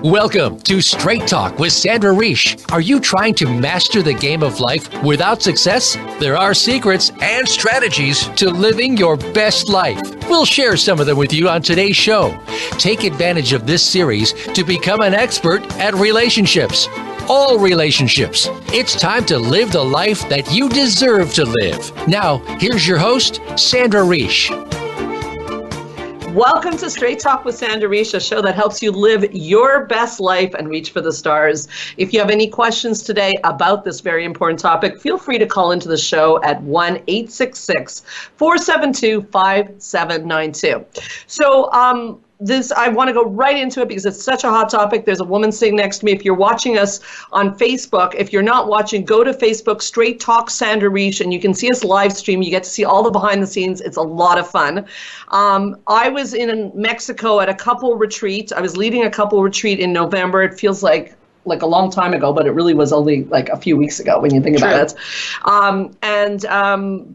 Welcome to Straight Talk with Sandra Reish. Are you trying to master the game of life without success? There are secrets and strategies to living your best life. We'll share some of them with you on today's show. Take advantage of this series to become an expert at relationships. All relationships. It's time to live the life that you deserve to live. Now, here's your host, Sandra Reish. Welcome to Straight Talk with Sandra Reish, a show that helps you live your best life and reach for the stars. If you have any questions today about this very important topic, feel free to call into the show at 1-866-472-5792. So, I want to go right into it because it's such a hot topic. There's a woman sitting next to me. If you're watching us on Facebook, if you're not watching, go to Facebook, Straight Talk Sandra Reish, and you can see us live stream. You get to see all the behind the scenes. It's a lot of fun. I was in Mexico at a couple retreat. I was leading a couple retreat in November. It feels like a long time ago, but it really was only like a few weeks ago when you think about it.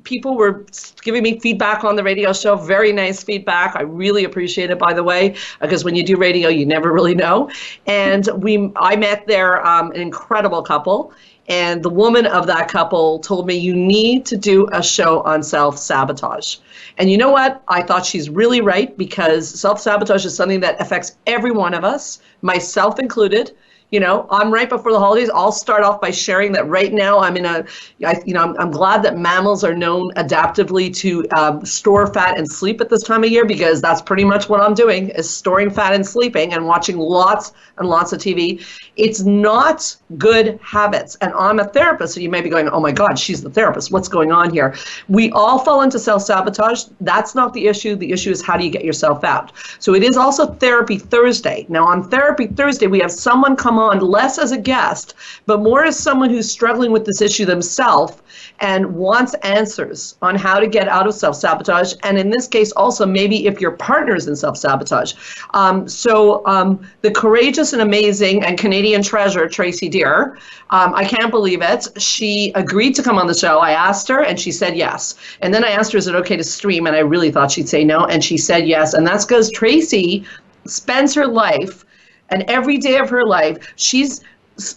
People were giving me feedback on the radio show, very nice feedback. I really appreciate it, by the way, because when you do radio, you never really know. And I met there an incredible couple. And the woman of that couple told me, you need to do a show on self-sabotage. And you know what? I thought she's really right, because self-sabotage is something that affects every one of us, myself included. You know, I'm right before the holidays. I'll start off by sharing that right now I'm glad that mammals are known adaptively to store fat and sleep at this time of year, because that's pretty much what I'm doing, is storing fat and sleeping and watching lots and lots of TV. It's not good habits. And I'm a therapist, so you may be going, oh my God, she's the therapist. What's going on here? We all fall into self-sabotage. That's not the issue. The issue is, how do you get yourself out? So it is also Therapy Thursday. Now on Therapy Thursday, we have someone come on less as a guest, but more as someone who's struggling with this issue themselves and wants answers on how to get out of self-sabotage. And in this case, also maybe if your partner is in self-sabotage. The courageous and amazing and Canadian treasure, Tracy Deer, I can't believe it. She agreed to come on the show. I asked her and she said yes. And then I asked her, is it okay to stream? And I really thought she'd say no. And she said yes. And that's because Tracy spends her life, and every day of her life, she's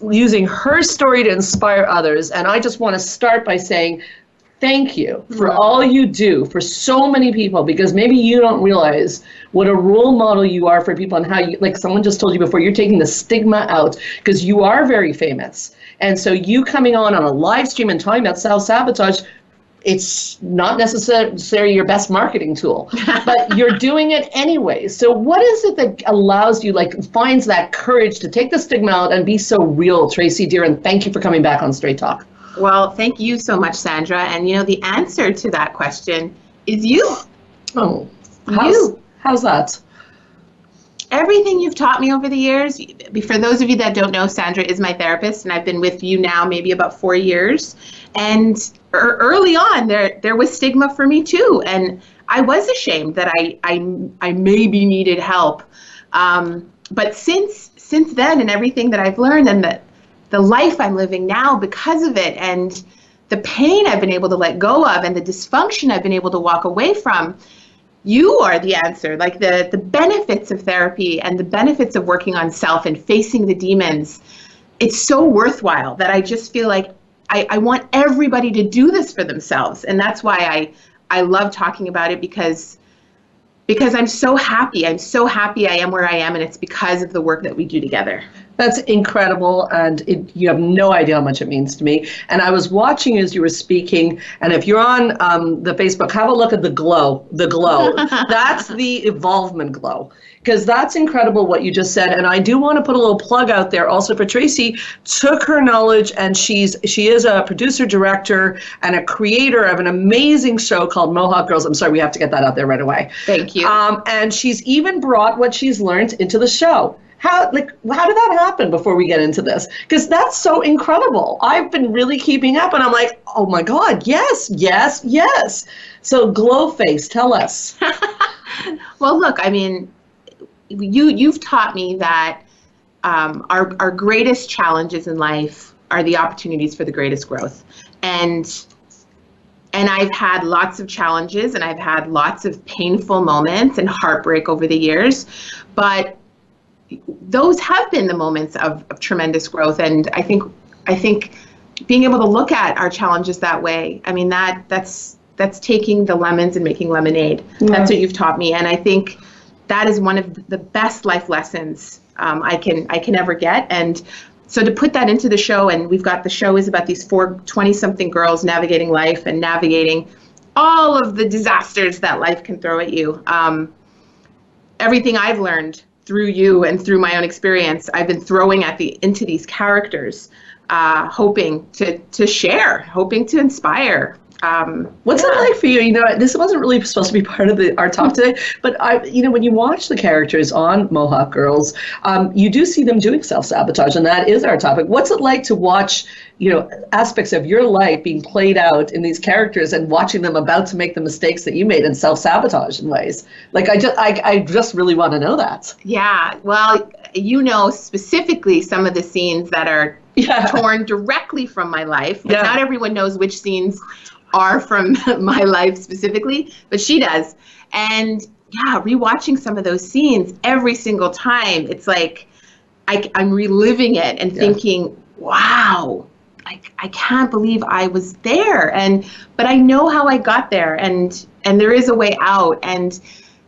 using her story to inspire others. And I just want to start by saying thank you for all you do for so many people, because maybe you don't realize what a role model you are for people, and how you, like someone just told you before, you're taking the stigma out, because you are very famous. And so you coming on a live stream and talking about self-sabotage, it's not necessarily your best marketing tool, but you're doing it anyway. So what is it that allows you, finds that courage to take the stigma out and be so real, Tracy Deer? And thank you for coming back on Straight Talk. Well, thank you so much, Sandra. And the answer to that question is you. Oh, how's that? Everything you've taught me over the years. For those of you that don't know, Sandra is my therapist, and I've been with you now maybe about 4 years. And early on, there was stigma for me too, and I was ashamed that I maybe needed help. But since then, and everything that I've learned, and the life I'm living now because of it, and the pain I've been able to let go of, and the dysfunction I've been able to walk away from, you are the answer. Like the benefits of therapy and the benefits of working on self and facing the demons, it's so worthwhile that I just feel like I want everybody to do this for themselves. And that's why I love talking about it, because I'm so happy. I'm so happy I am where I am, and it's because of the work that we do together. That's incredible, and you have no idea how much it means to me. And I was watching as you were speaking, and if you're on the Facebook, have a look at the glow. The glow. That's the evolvement glow, because that's incredible what you just said. And I do want to put a little plug out there also for Tracy. Took her knowledge, and she is a producer, director, and a creator of an amazing show called Mohawk Girls. I'm sorry, we have to get that out there right away. Thank you. And she's even brought what she's learned into the show. How did that happen before we get into this? Because that's so incredible. I've been really keeping up, and I'm like, oh my God, yes, yes, yes. So Glow Face, tell us. Well, look, I mean, you've taught me that our greatest challenges in life are the opportunities for the greatest growth. And I've had lots of challenges, and I've had lots of painful moments and heartbreak over the years, but those have been the moments of tremendous growth. And I think being able to look at our challenges that way, I mean, that's taking the lemons and making lemonade. Yeah. That's what you've taught me. And I think that is one of the best life lessons I can ever get. And so to put that into the show, and the show is about these 4 20-something girls navigating life and navigating all of the disasters that life can throw at you. Everything I've learned through you and through my own experience, I've been throwing into these characters, hoping to share, hoping to inspire. What's it like for you? You know, this wasn't really supposed to be part of our talk today, but when you watch the characters on Mohawk Girls, you do see them doing self-sabotage, and that is our topic. What's it like to watch, aspects of your life being played out in these characters and watching them about to make the mistakes that you made and self-sabotage in ways? Like, I just really want to know that. Yeah, well, specifically some of the scenes that are torn directly from my life. But not everyone knows which scenes are from my life specifically, but she does. And rewatching some of those scenes every single time, it's like I'm reliving it and thinking, wow, I can't believe I was there. But I know how I got there, and there is a way out. And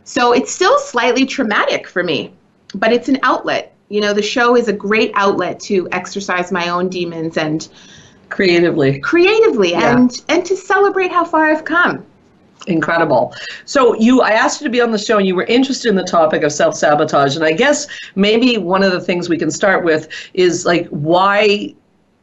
so it's still slightly traumatic for me, but it's an outlet. The show is a great outlet to exercise my own demons and creatively and to celebrate how far I've come. Incredible. So I asked you to be on the show, and you were interested in the topic of self-sabotage. And I guess maybe one of the things we can start with is like, why,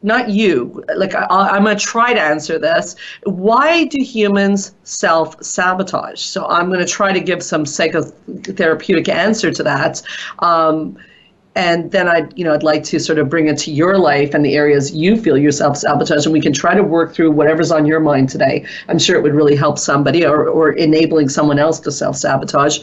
not you, like I'm going to try to answer this. Why do humans self-sabotage? So I'm going to try to give some psychotherapeutic answer to that. And then I'd like to sort of bring it to your life and the areas you feel you self-sabotage, and we can try to work through whatever's on your mind today. I'm sure it would really help somebody or enabling someone else to self-sabotage.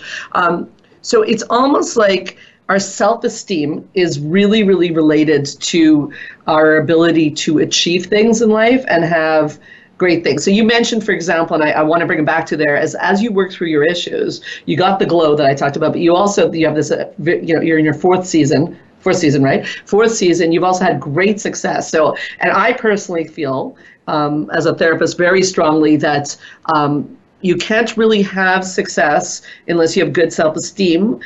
So it's almost like our self-esteem is really, really related to our ability to achieve things in life and have great things. So you mentioned, for example, and I want to bring it back to there, as you work through your issues, you got the glow that I talked about, but you have this, you're in your fourth season, right? Fourth season, you've also had great success. So, and I personally feel, as a therapist, very strongly that you can't really have success unless you have good self-esteem.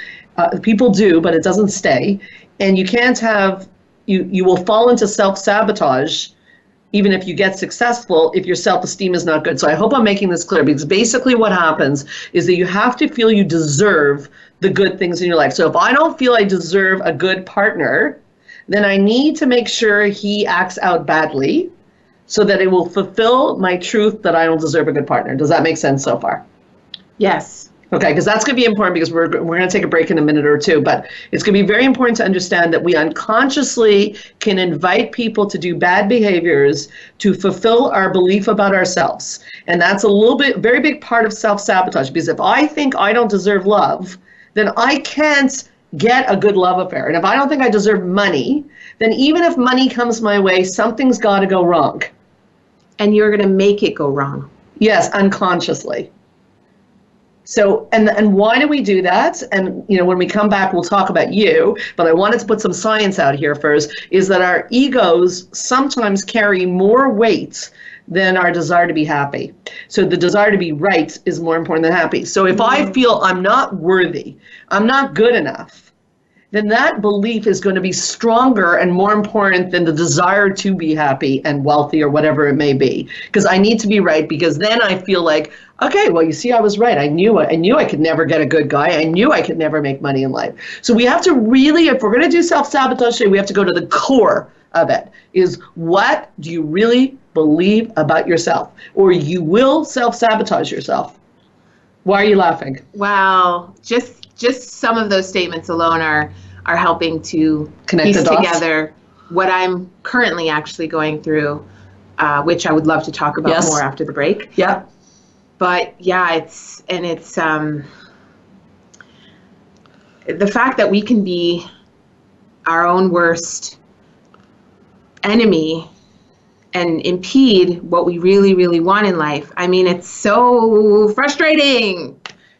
People do, but it doesn't stay. And you can't have, you will fall into self-sabotage even if you get successful, if your self-esteem is not good. So I hope I'm making this clear, because basically what happens is that you have to feel you deserve the good things in your life. So if I don't feel I deserve a good partner, then I need to make sure he acts out badly so that it will fulfill my truth that I don't deserve a good partner. Does that make sense so far? Yes. Okay, because that's going to be important, because we're going to take a break in a minute or two, but it's going to be very important to understand that we unconsciously can invite people to do bad behaviors to fulfill our belief about ourselves. And that's very big part of self-sabotage, because if I think I don't deserve love, then I can't get a good love affair. And if I don't think I deserve money, then even if money comes my way, something's got to go wrong. And you're going to make it go wrong. Yes, unconsciously. So, and why do we do that? And, when we come back, we'll talk about you, but I wanted to put some science out here first, is that our egos sometimes carry more weight than our desire to be happy. So the desire to be right is more important than happy. So if I feel I'm not worthy, I'm not good enough, then that belief is going to be stronger and more important than the desire to be happy and wealthy or whatever it may be. Because I need to be right, because then I feel like, okay, well, you see, I was right. I knew I could never get a good guy. I knew I could never make money in life. So we have to really, if we're going to do self-sabotage today, we have to go to the core of it, is what do you really believe about yourself? Or you will self-sabotage yourself. Why are you laughing? Well, just some of those statements alone are helping to piece together what I'm currently actually going through, which I would love to talk about more after the break. Yeah. But yeah, it's the fact that we can be our own worst enemy and impede what we really, really want in life. I mean, it's so frustrating.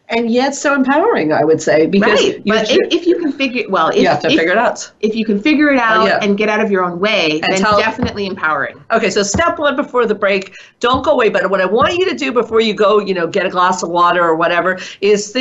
and yet so empowering, I would say, because but if you can figure you have to figure it out. If you can figure it out and get out of your own way, then definitely empowering. Okay, so step one before the break, don't go away. But what I want you to do before you go, get a glass of water or whatever, is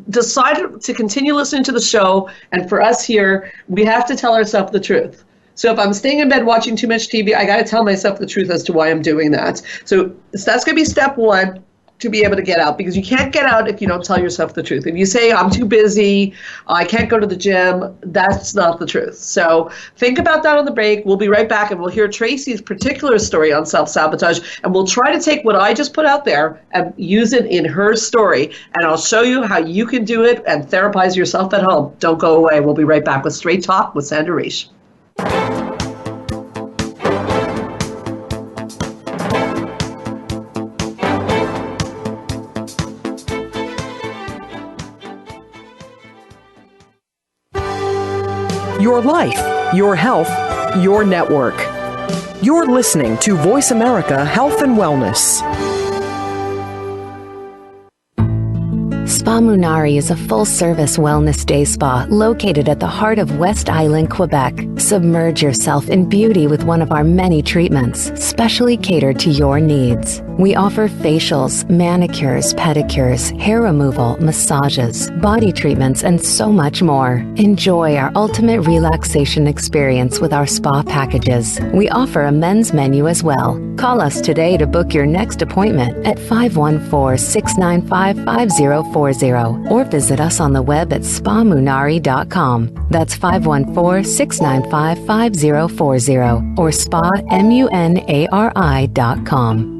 decide to continue listening to the show. And for us here, we have to tell ourselves the truth. So if I'm staying in bed watching too much TV, I got to tell myself the truth as to why I'm doing that. So that's going to be step one, to be able to get out, because you can't get out if you don't tell yourself the truth. If you say, I'm too busy, I can't go to the gym, that's not the truth. So think about that on the break. We'll be right back, and we'll hear Tracy's particular story on self-sabotage, and we'll try to take what I just put out there and use it in her story, and I'll show you how you can do it and therapize yourself at home. Don't go away. We'll be right back with Straight Talk with Sandra Reish. Your life, your health, your network. You're listening to Voice America Health and Wellness. Spa Munari is a full-service wellness day spa located at the heart of West Island, Quebec. Submerge yourself in beauty with one of our many treatments, specially catered to your needs. We offer facials, manicures, pedicures, hair removal, massages, body treatments, and so much more. Enjoy our ultimate relaxation experience with our spa packages. We offer a men's menu as well. Call us today to book your next appointment at 514-695-5040 or visit us on the web at spamunari.com. That's 514-695-5040 or spamunari.com.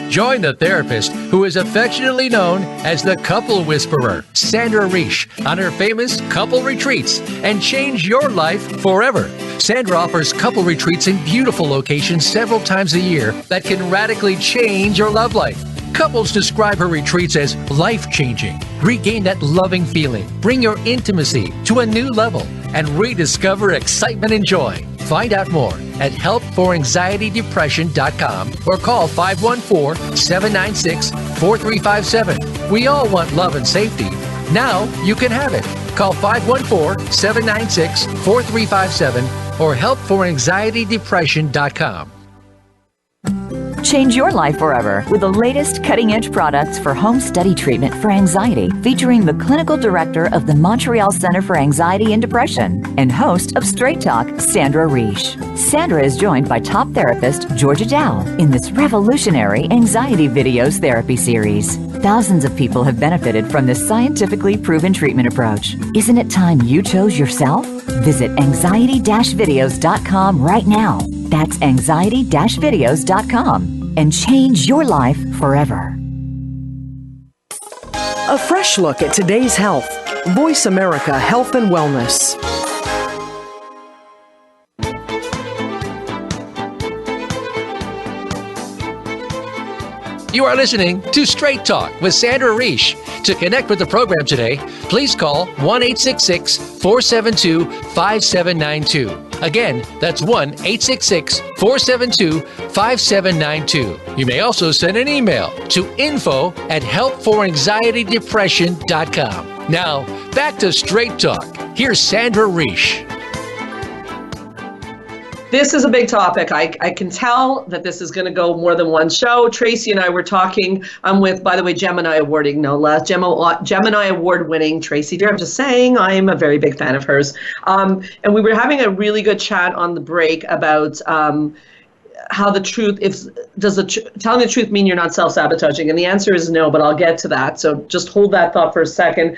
Join the therapist who is affectionately known as the Couple Whisperer, Sandra Reish, on her famous couple retreats, and change your life forever. Sandra offers couple retreats in beautiful locations several times a year that can radically change your love life. Couples describe her retreats as life-changing. Regain that loving feeling, bring your intimacy to a new level, and rediscover excitement and joy. Find out more at helpforanxietydepression.com or call 514-796-4357. We all want love and safety. Now you can have it. Call 514-796-4357 or helpforanxietydepression.com. Change your life forever with the latest cutting-edge products for home study treatment for anxiety, featuring the clinical director of the Montreal Center for Anxiety and Depression and host of Straight Talk, Sandra Reish. Sandra is joined by top therapist Georgia Dow in this revolutionary anxiety videos therapy series. Thousands of people have benefited from this scientifically proven treatment approach. Isn't it time you chose yourself? Visit anxiety-videos.com right now. That's anxiety-videos.com and change your life forever. A fresh look at today's health. Voice America Health and Wellness. You are listening to Straight Talk with Sandra Reish. To connect with the program today, please call 1-866-472-5792. Again, that's 1-866-472-5792. You may also send an email to info@helpforanxietydepression.com. Now, back to Straight Talk. Here's Sandra Reish. This is a big topic. I can tell that this is going to go more than one show. Tracy and I were talking. I'm with, by the way, Gemini awarding, no less. Gemini award winning Tracy Deer. I'm just saying I'm a very big fan of hers. And we were having a really good chat on the break about how the truth, telling the truth mean you're not self-sabotaging? And the answer is no, but I'll get to that. So just hold that thought for a second.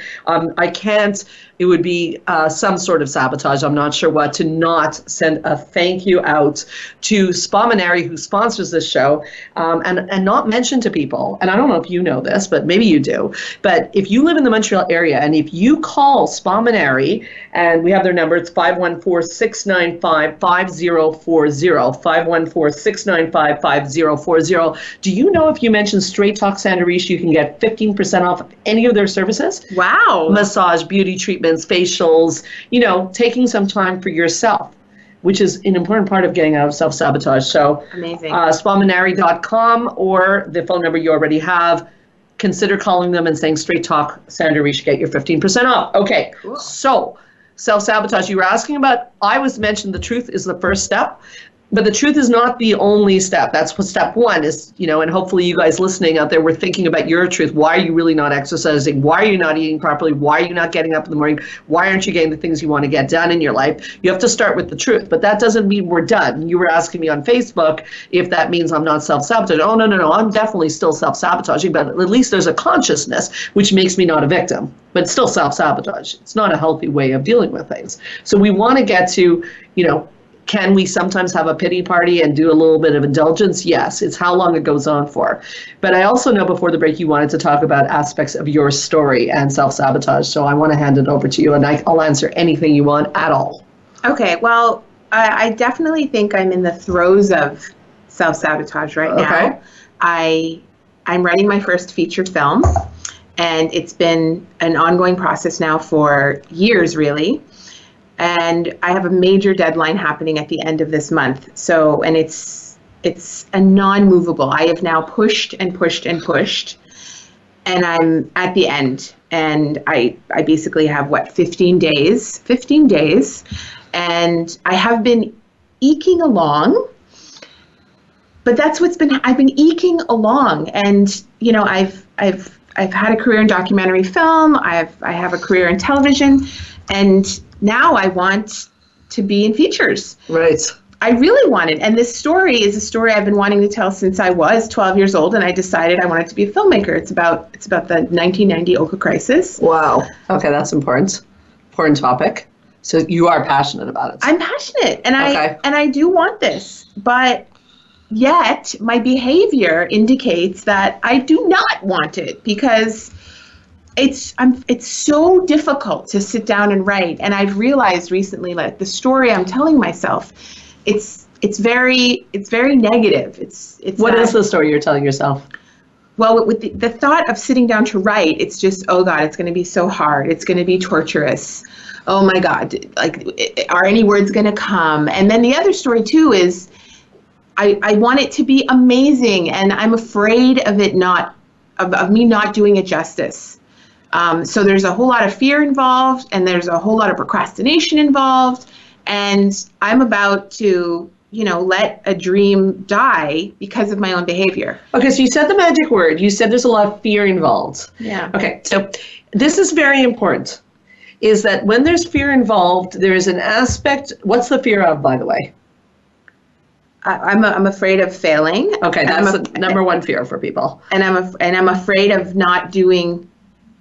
It would be some sort of sabotage, I'm not sure what, to not send a thank you out to Spa Munari, who sponsors this show, and not mention to people, and I don't know if you know this, but maybe you do, but if you live in the Montreal area, and if you call Spa Munari, and we have their number, it's 514-695-5040, 514-695-5040. Do you know if you mention Straight Talk Sandra Reish, you can get 15% off of any of their services? Wow. Massage, beauty treatments, facials, taking some time for yourself, which is an important part of getting out of self-sabotage. So amazing. spamunari.com or the phone number you already have, consider calling them and saying, Straight Talk, Sandra Reich, get your 15% off. Okay, cool. So self-sabotage, you were asking about, I was mentioned the truth is the first step. But the truth is not the only step. That's what step one is, and hopefully you guys listening out there were thinking about your truth. Why are you really not exercising? Why are you not eating properly? Why are you not getting up in the morning? Why aren't you getting the things you want to get done in your life? You have to start with the truth. But that doesn't mean we're done. You were asking me on Facebook if that means I'm not self-sabotaging. Oh, no. I'm definitely still self-sabotaging, but at least there's a consciousness which makes me not a victim. But it's still self-sabotage. It's not a healthy way of dealing with things. So we want to get to, can we sometimes have a pity party and do a little bit of indulgence? Yes, it's how long it goes on for. But I also know before the break you wanted to talk about aspects of your story and self-sabotage. So I want to hand it over to you, and I'll answer anything you want at all. Okay, well, I definitely think I'm in the throes of self-sabotage right now. I'm writing my first feature film, and it's been an ongoing process now for years, really. And I have a major deadline happening at the end of this month. So, and it's a non-movable. I have now pushed and pushed and pushed, and I'm at the end. And I basically have 15 days, and I have been eking along. But that's I've been eking along, and I've had a career in documentary film. I have a career in television, and now I want to be in features. Right. I really wanted, and this story is a story I've been wanting to tell since I was 12 years old, and I decided I wanted to be a filmmaker. It's about the 1990 Oka crisis. Wow. Okay, that's important. Important topic. So you are passionate about it. I'm passionate, and I do want this, but yet my behavior indicates that I do not want it, because it's so difficult to sit down and write. And I've realized recently, like, the story I'm telling myself, it's very negative. What is the story you're telling yourself? Well, with the thought of sitting down to write, it's just, oh God, it's going to be so hard. It's going to be torturous. Oh my God, like, are any words going to come? And then the other story too is, I want it to be amazing, and I'm afraid of me not doing it justice. So there's a whole lot of fear involved, and there's a whole lot of procrastination involved, and I'm about to, let a dream die because of my own behavior. Okay, so you said the magic word. You said there's a lot of fear involved. Yeah. Okay, so this is very important, is that when there's fear involved, there's an aspect. What's the fear of, by the way? I'm afraid of failing. Okay, that's the number one fear for people. And I'm afraid of not doing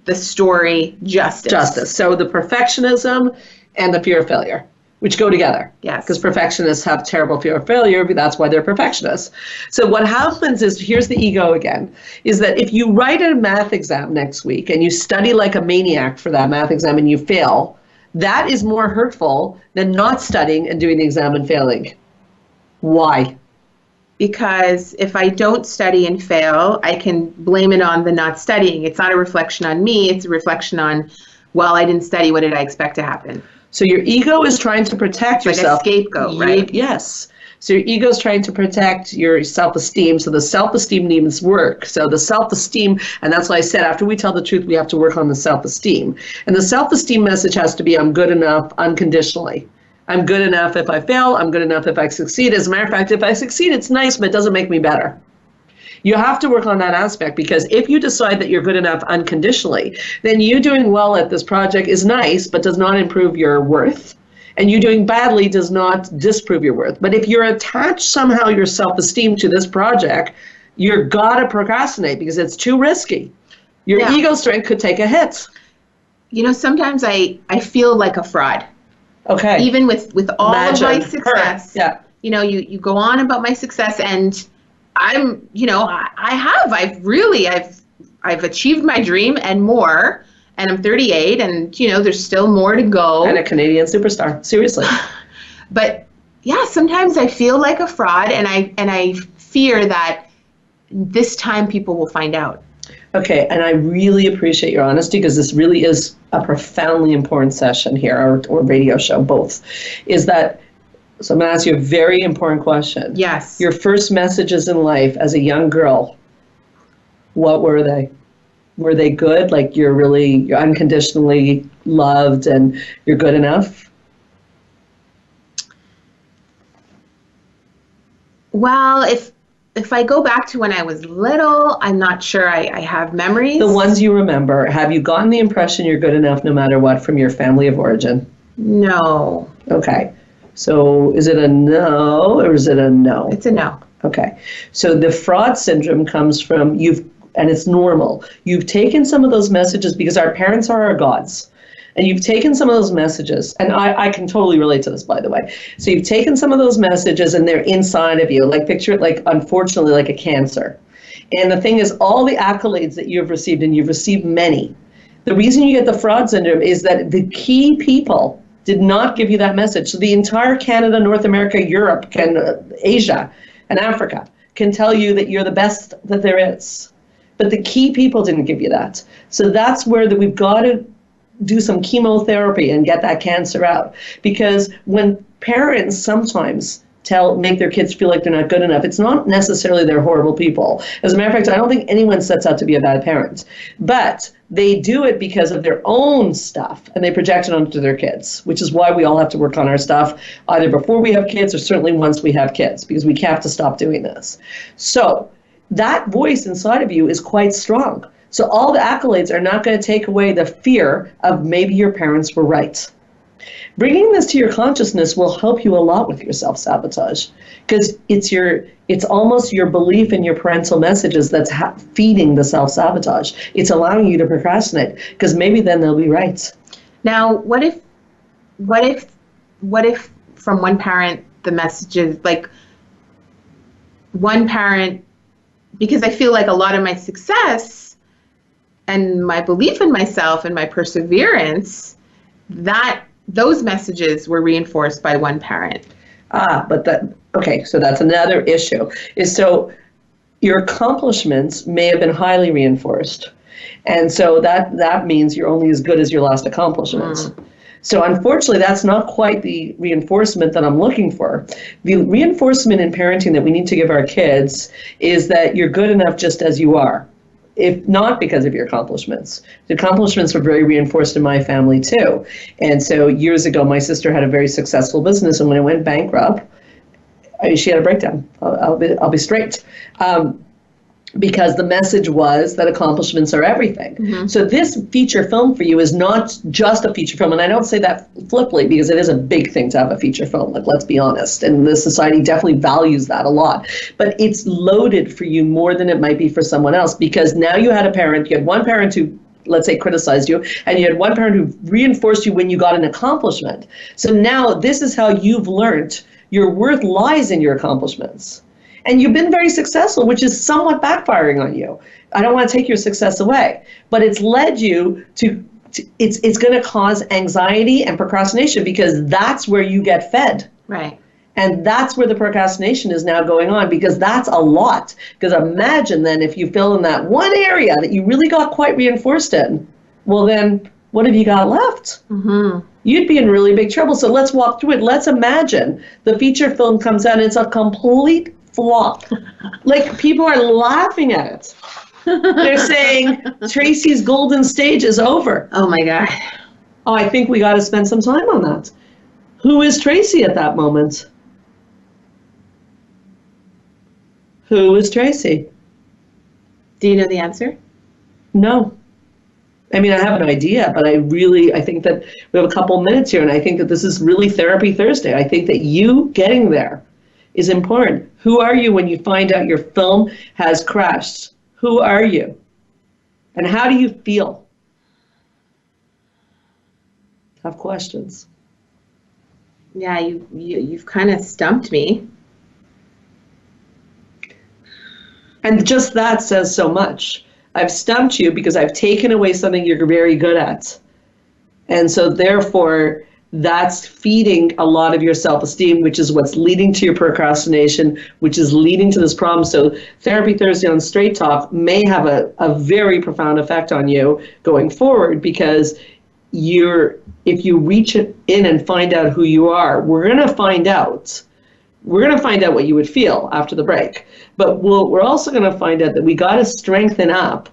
the story justice. So the perfectionism and the fear of failure, which go together. Yes. Because perfectionists have terrible fear of failure, but that's why they're perfectionists. So what happens is, here's the ego again, is that if you write a math exam next week and you study like a maniac for that math exam and you fail, that is more hurtful than not studying and doing the exam and failing. Why? Because if I don't study and fail, I can blame it on the not studying. It's not a reflection on me. It's a reflection on, well, I didn't study. What did I expect to happen? So your ego is trying to protect yourself. Like a scapegoat, right? Yes. So your ego is trying to protect your self-esteem. So the self-esteem needs work. So the self-esteem, and that's why I said after we tell the truth, we have to work on the self-esteem. And the self-esteem message has to be, I'm good enough unconditionally. I'm good enough if I fail. I'm good enough if I succeed. As a matter of fact, if I succeed, it's nice, but it doesn't make me better. You have to work on that aspect, because if you decide that you're good enough unconditionally, then you doing well at this project is nice, but does not improve your worth. And you doing badly does not disprove your worth. But if you're attached somehow your self-esteem to this project, you're gotta procrastinate because it's too risky. Your ego strength could take a hit. Sometimes I feel like a fraud. Okay. Even with all of my success. Yeah. You go on about my success, and I'm, I've achieved my dream and more, and I'm 38, and there's still more to go. And a Canadian superstar, seriously. But yeah, sometimes I feel like a fraud, and I fear that this time people will find out. Okay, and I really appreciate your honesty, because this really is a profoundly important session here, or radio show, both. Is that, so I'm going to ask you a very important question. Yes. Your first messages in life as a young girl, what were they? Were they good? Like you're unconditionally loved and you're good enough? Well, if I go back to when I was little, I'm not sure I have memories. The ones you remember, have you gotten the impression you're good enough no matter what from your family of origin? No. Okay. So is it a no or is it a no? It's a no. Okay. So the fraud syndrome comes from and it's normal. You've taken some of those messages because our parents are our gods. And you've taken some of those messages, and I can totally relate to this, by the way. So you've taken some of those messages and they're inside of you, like picture it like, unfortunately, like a cancer. And the thing is, all the accolades that you've received, and you've received many, the reason you get the fraud syndrome is that the key people did not give you that message. So the entire Canada, North America, Europe, Asia, and Africa can tell you that you're the best that there is. But the key people didn't give you that. So that's where we've got to do some chemotherapy and get that cancer out. Because when parents sometimes make their kids feel like they're not good enough, it's not necessarily they're horrible people. As a matter of fact, I don't think anyone sets out to be a bad parent. But they do it because of their own stuff, and they project it onto their kids, which is why we all have to work on our stuff, either before we have kids or certainly once we have kids, because we have to stop doing this. So that voice inside of you is quite strong. So all the accolades are not going to take away the fear of maybe your parents were right. Bringing this to your consciousness will help you a lot with your self-sabotage, because it's almost your belief in your parental messages that's feeding the self-sabotage. It's allowing you to procrastinate, because maybe then they'll be right. Now, what if from one parent the messages, like one parent, because I feel like a lot of my success and my belief in myself and my perseverance, those messages were reinforced by one parent. So that's another issue. So your accomplishments may have been highly reinforced. And so that means you're only as good as your last accomplishments. So unfortunately, that's not quite the reinforcement that I'm looking for. The reinforcement in parenting that we need to give our kids is that you're good enough just as you are, if not because of your accomplishments. The accomplishments were very reinforced in my family too. And so years ago, my sister had a very successful business, and when it went bankrupt, she had a breakdown. I'll be straight. Because the message was that accomplishments are everything. Mm-hmm. So this feature film for you is not just a feature film, and I don't say that flippantly because it is a big thing to have a feature film, like, let's be honest, and the society definitely values that a lot. But it's loaded for you more than it might be for someone else, because now you had one parent who, let's say, criticized you, and you had one parent who reinforced you when you got an accomplishment. So now this is how you've learned your worth lies in your accomplishments. And you've been very successful, which is somewhat backfiring on you. I don't want to take your success away, but it's led you to it's going to cause anxiety and procrastination, because that's where you get fed. Right. And that's where the procrastination is now going on, because that's a lot. Because imagine then if you fill in that one area that you really got quite reinforced in, well then what have you got left? Mm-hmm. You'd be in really big trouble. So let's walk through it. Let's imagine the feature film comes out and it's a complete flop. Like, people are laughing at it. They're saying Tracy's golden stage is over. Oh my God. Oh, I think we got to spend some time on that. Who is Tracy at that moment? Who is Tracy? Do you know the answer? No. I mean, I have an idea, but I think that we have a couple minutes here, and I think that this is really Therapy Thursday. I think that you getting there is important. Who are you when you find out your film has crashed? Who are you? And how do you feel? Have questions. Yeah, you've kind of stumped me. And just that says so much. I've stumped you because I've taken away something you're very good at. And so therefore, that's feeding a lot of your self-esteem, which is what's leading to your procrastination, which is leading to this problem. So Therapy Thursday on Straight Talk may have a very profound effect on you going forward, because if you reach in and find out who you are, we're going to find out what you would feel after the break. But we're also going to find out that we got to strengthen up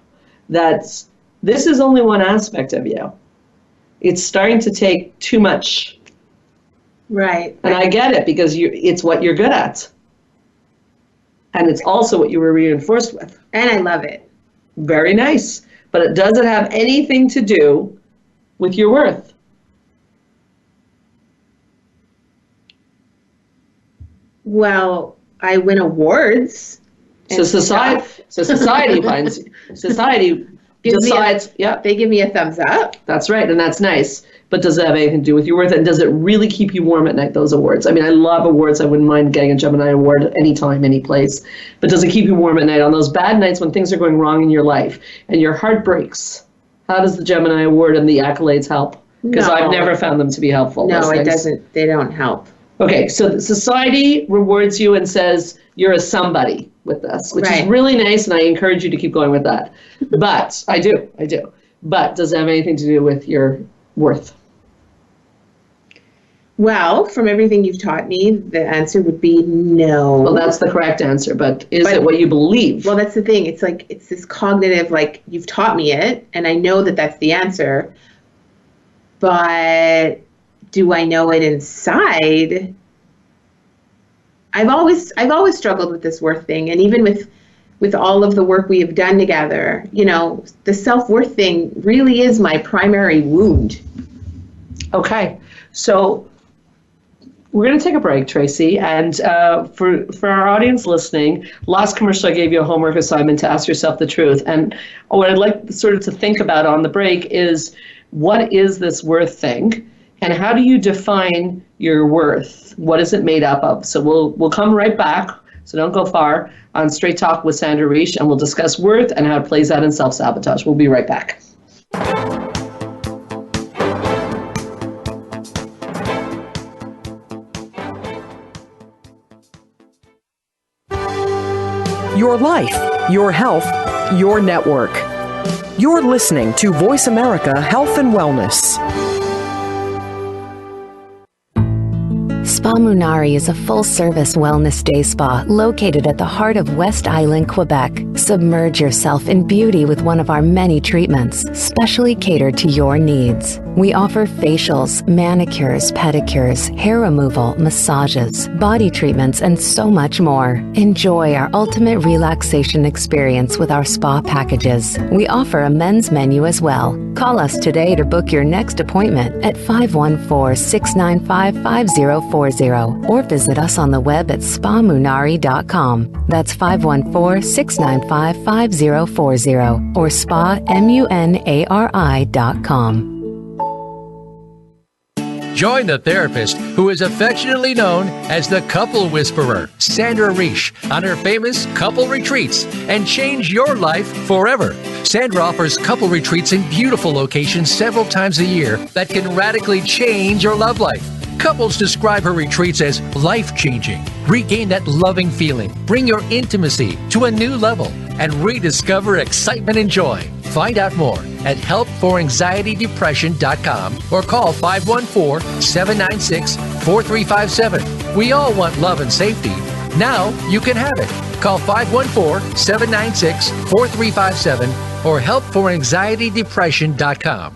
that this is only one aspect of you. It's starting to take too much. Right. And I get it, because it's what you're good at. And it's also what you were reinforced with. And I love it. Very nice. But it doesn't have anything to do with your worth. Well, I win awards. So society decides, they give me a thumbs up. That's right, and that's nice. But does it have anything to do with your worth? And does it really keep you warm at night, those awards? I mean, I love awards. I wouldn't mind getting a Gemini award anytime, any place. But does it keep you warm at night on those bad nights when things are going wrong in your life and your heart breaks? How does the Gemini award and the accolades help? Because I've never found them to be helpful. No, it doesn't. They don't help. Okay, so society rewards you and says you're a somebody with this, which is really nice, and I encourage you to keep going with that. But I do. But does it have anything to do with your worth? Well, from everything you've taught me, the answer would be no. Well, that's the correct answer, but is it what you believe? Well, that's the thing. It's like, it's this cognitive, like, you've taught me it, and I know that that's the answer, but do I know it inside? I've always struggled with this worth thing, and even with all of the work we have done together, you know, the self-worth thing really is my primary wound. Okay, so we're going to take a break, Tracy, and for our audience listening, last commercial I gave you a homework assignment to ask yourself the truth, and what I'd like sort of to think about on the break is, what is this worth thing, and how do you define your worth? What is it made up of? So we'll come right back, so don't go far, on Straight Talk with Sandra Reich, and we'll discuss worth and how it plays out in self-sabotage. We'll be right back. Your life, your health, your network. You're listening to Voice America Health and Wellness. Spa Munari is a full-service wellness day spa located at the heart of West Island, Quebec. Submerge yourself in beauty with one of our many treatments, specially catered to your needs. We offer facials, manicures, pedicures, hair removal, massages, body treatments, and so much more. Enjoy our ultimate relaxation experience with our spa packages. We offer a men's menu as well. Call us today to book your next appointment at 514-695-5040 or visit us on the web at spamunari.com. That's 514-695-5040 or spamunari.com. Join the therapist who is affectionately known as the Couple Whisperer, Sandra Reich, on her famous couple retreats, and change your life forever. Sandra offers couple retreats in beautiful locations several times a year that can radically change your love life. Couples describe her retreats as life-changing. Regain that loving feeling, bring your intimacy to a new level, and rediscover excitement and joy. Find out more at helpforanxietydepression.com or call 514-796-4357. We all want love and safety. Now you can have it. Call 514-796-4357 or helpforanxietydepression.com.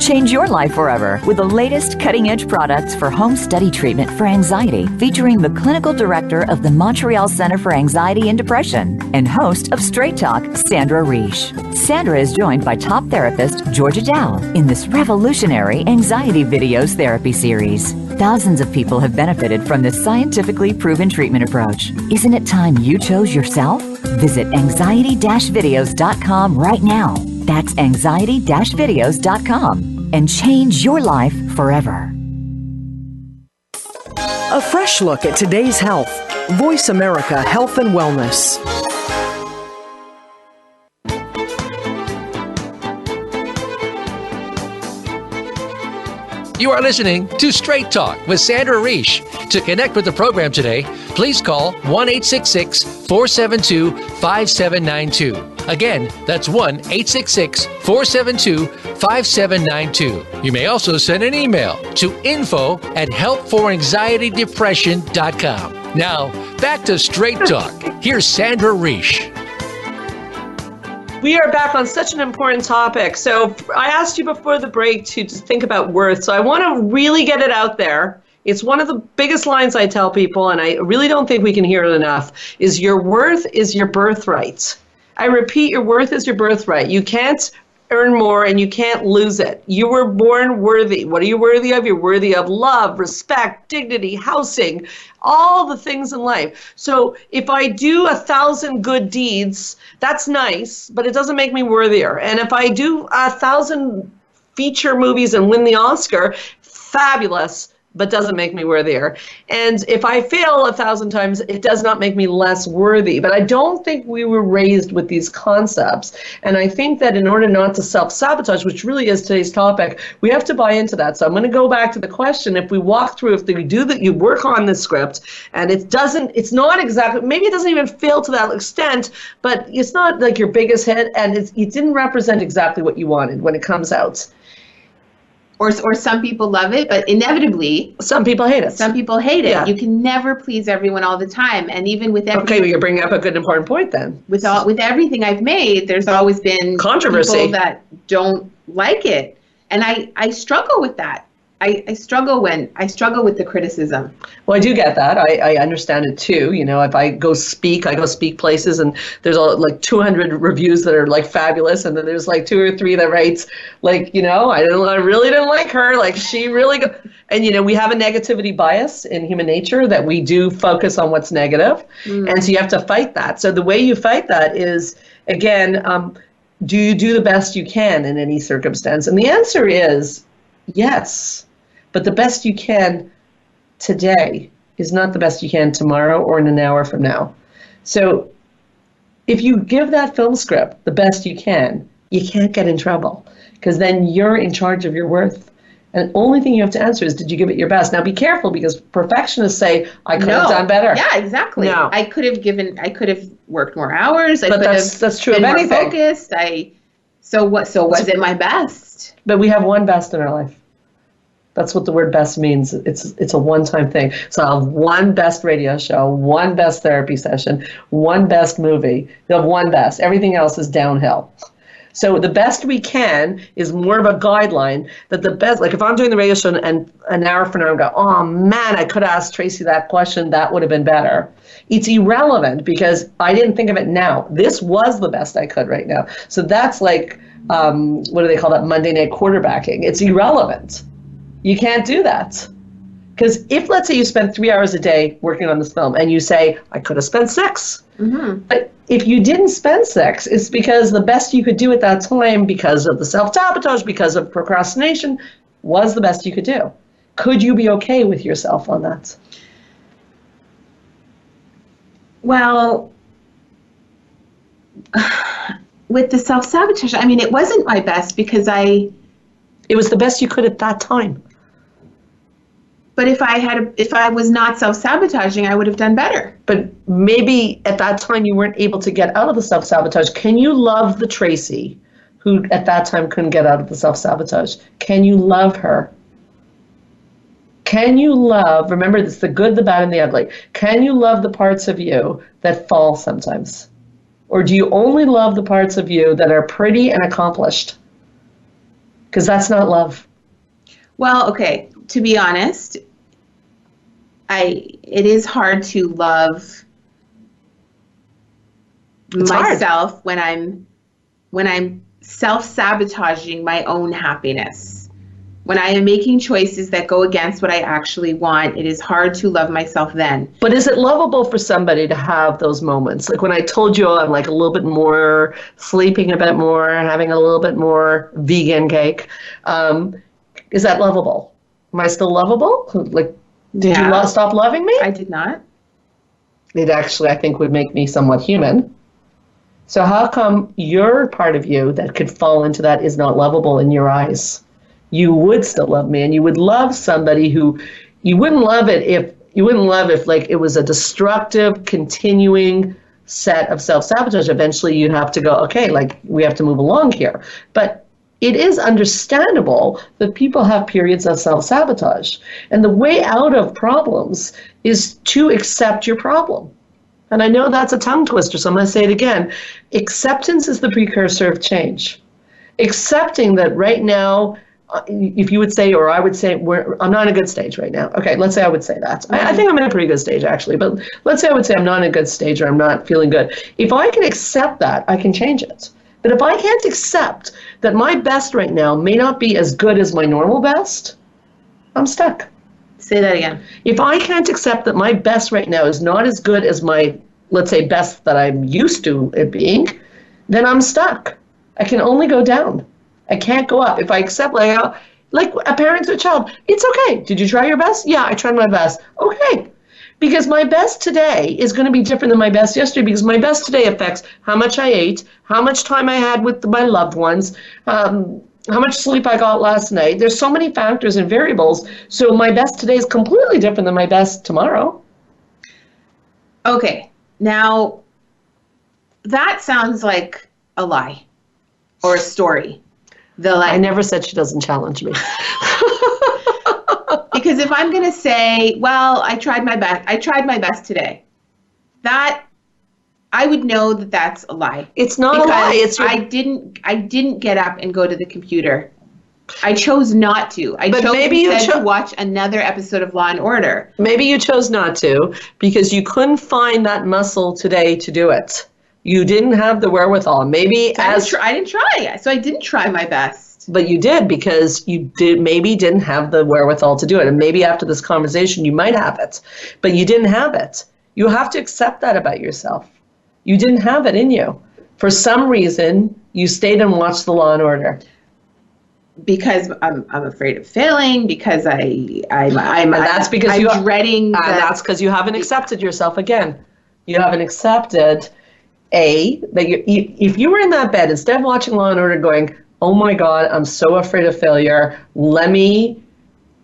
Change your life forever with the latest cutting-edge products for home study treatment for anxiety, featuring the clinical director of the Montreal Center for Anxiety and Depression and host of Straight Talk, Sandra Reich. Sandra is joined by top therapist Georgia Dow in this revolutionary anxiety videos therapy series. Thousands of people have benefited from this scientifically proven treatment approach. Isn't it time you chose yourself? Visit anxiety-videos.com right now. That's anxiety-videos.com and change your life forever. A fresh look at today's health. Voice America Health and Wellness. You are listening to Straight Talk with Sandra Reich. To connect with the program today, please call 1-866-472-5792. Again, that's 1-866-472-5792. You may also send an email to info@helpforanxietydepression.com. Now, back to Straight Talk. Here's Sandra Reich. We are back on such an important topic. So I asked you before the break to just think about worth. So I want to really get it out there. It's one of the biggest lines I tell people, and I really don't think we can hear it enough, is your worth is your birthright. I repeat, your worth is your birthright. You can't earn more and you can't lose it. You were born worthy. What are you worthy of? You're worthy of love, respect, dignity, housing, all the things in life. So if I do 1,000 good deeds, that's nice, but it doesn't make me worthier. And if I do 1,000 feature movies and win the Oscar, fabulous, but doesn't make me worthier. And if I fail 1,000 times, it does not make me less worthy. But I don't think we were raised with these concepts. And I think that in order not to self-sabotage, which really is today's topic, we have to buy into that. So I'm going to go back to the question. If we walk through, if we do that, you work on the script, and it's not exactly, maybe it doesn't even fail to that extent, but it's not like your biggest hit, and it didn't represent exactly what you wanted when it comes out. Or some people love it, but inevitably some people hate it. Some people hate it. Yeah. You can never please everyone all the time, and even with okay, well, you're bringing up a good important point then. With everything I've made, there's always been controversy, people that don't like it, and I struggle with that. I struggle with the criticism. Well, I do get that. I understand it too. You know, if I go speak places, and there's like 200 reviews that are like fabulous, and then there's like 2 or 3 that writes like, you know, I really didn't like her. Like she really and you know, we have a negativity bias in human nature that we do focus on what's negative, and so you have to fight that. So the way you fight that is, again, do you do the best you can in any circumstance? And the answer is yes. But the best you can today is not the best you can tomorrow or in an hour from now. So if you give that film script the best you can't get in trouble, because then you're in charge of your worth. And the only thing you have to answer is, did you give it your best? Now be careful, because perfectionists say, I could have done better. Yeah, exactly. No. I could have worked more hours. But that's true of anything. More focused. So was it my best? But we have one best in our life. That's what the word best means. It's a one-time thing. So I'll have one best radio show, one best therapy session, one best movie. You'll have one best. Everything else is downhill. So the best we can is more of a guideline that the best, like if I'm doing the radio show and an hour from now I go, oh man, I could have asked Tracy that question, that would have been better. It's irrelevant because I didn't think of it now. This was the best I could right now. So that's like, what do they call that? Monday night quarterbacking. It's irrelevant. You can't do that. Because if, let's say, you spend 3 hours a day working on this film and you say, I could have spent 6. Mm-hmm. But if you didn't spend 6, it's because the best you could do at that time, because of the self-sabotage, because of procrastination, was the best you could do. Could you be okay with yourself on that? Well, with the self-sabotage, I mean, it wasn't my best because it was the best you could at that time. But if I was not self-sabotaging, I would have done better. But maybe at that time you weren't able to get out of the self-sabotage. Can you love the Tracy who at that time couldn't get out of the self-sabotage? Can you love her? Can you love, remember it's the good, the bad, and the ugly. Can you love the parts of you that fall sometimes? Or do you only love the parts of you that are pretty and accomplished? Because that's not love. Well, okay. To be honest, it is hard to love myself when I'm self-sabotaging my own happiness. When I am making choices that go against what I actually want, it is hard to love myself then. But is it lovable for somebody to have those moments? Like when I told you I'm like a little bit more, sleeping a bit more, having a little bit more vegan cake. Is that lovable? Am I still lovable? Like, did you stop loving me? I did not. It actually, I think, would make me somewhat human. So how come your part of you that could fall into that is not lovable in your eyes? You would still love me, and you would love somebody who you wouldn't love if like it was a destructive, continuing set of self-sabotage. Eventually you have to go, okay, like we have to move along here. But it is understandable that people have periods of self-sabotage. And the way out of problems is to accept your problem. And I know that's a tongue twister, so I'm going to say it again. Acceptance is the precursor of change. Accepting that right now, if you would say, or I would say, I'm not in a good stage right now. Okay, let's say I would say that. I think I'm in a pretty good stage, actually. But let's say I would say I'm not in a good stage or I'm not feeling good. If I can accept that, I can change it. But if I can't accept that my best right now may not be as good as my normal best, I'm stuck. Say that again. If I can't accept that my best right now is not as good as my, let's say, best that I'm used to it being, then I'm stuck. I can only go down. I can't go up. If I accept, like a parent to a child, it's okay. Did you try your best? Yeah, I tried my best. Okay. Because my best today is going to be different than my best yesterday, because my best today affects how much I ate, how much time I had with my loved ones, how much sleep I got last night. There's so many factors and variables. So my best today is completely different than my best tomorrow. Okay. Now, that sounds like a lie or a story. I never said she doesn't challenge me. Because if I'm going to say, well, I tried my best today, that I would know that that's a lie. It's not a lie. It's I didn't get up and go to the computer. I chose not to. I chose instead to watch another episode of Law and Order. Maybe you chose not to because you couldn't find that muscle today to do it. You didn't have the wherewithal. Maybe I didn't try. So I didn't try my best. But you did, because you didn't have the wherewithal to do it. And maybe after this conversation you might have it, but you didn't have it. You have to accept that about yourself. You didn't have it in you. For some reason, you stayed and watched the Law and Order. Because I'm afraid of failing. Because I'm dreading. That's because you haven't accepted yourself again. You haven't accepted that if you were in that bed, instead of watching Law and Order going, oh my God, I'm so afraid of failure, let me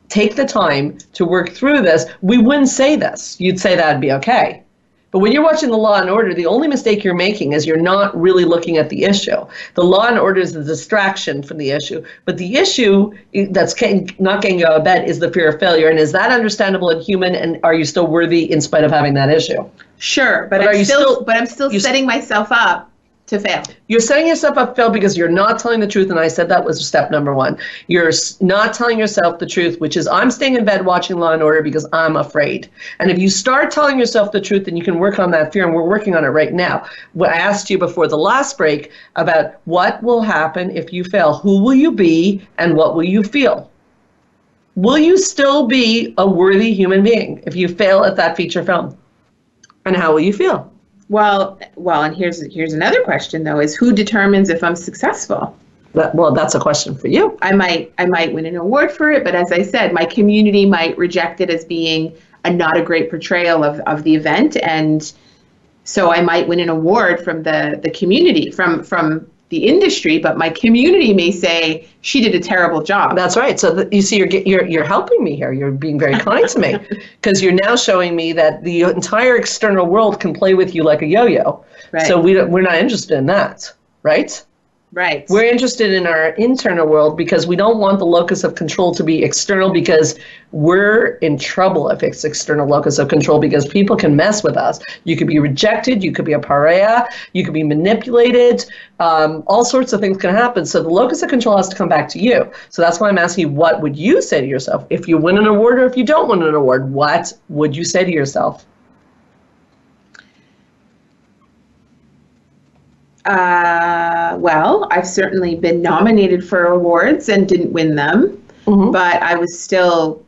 take the time to work through this, we wouldn't say this. You'd say that'd be okay. But when you're watching the Law and Order, the only mistake you're making is you're not really looking at the issue. The Law and Order is a distraction from the issue. But the issue that's not getting you out of bed is the fear of failure. And is that understandable and human? And are you still worthy in spite of having that issue? Sure, but I'm still setting myself up to fail. You're setting yourself up to fail because you're not telling the truth, and I said that was step number one. You're not telling yourself the truth, which is I'm staying in bed watching Law and Order because I'm afraid. And if you start telling yourself the truth, then you can work on that fear, and we're working on it right now. I asked you before the last break about what will happen if you fail. Who will you be, and what will you feel? Will you still be a worthy human being if you fail at that feature film? And how will you feel? Well, and here's another question though: is who determines if I'm successful? Well, that's a question for you. I might win an award for it, but as I said, my community might reject it as being not a great portrayal of the event, and so I might win an award from the community, from the industry, but my community may say she did a terrible job. That's right. So you see, you're helping me here. You're being very kind to me, because you're now showing me that the entire external world can play with you like a yo-yo. Right. So we're not interested in that, right? Right. We're interested in our internal world because we don't want the locus of control to be external, because we're in trouble if it's external locus of control, because people can mess with us. You could be rejected, you could be a pariah, you could be manipulated, all sorts of things can happen. So the locus of control has to come back to you. So that's why I'm asking you, what would you say to yourself? If you win an award or if you don't win an award, what would you say to yourself? Well, I've certainly been nominated for awards and didn't win them, but I was still,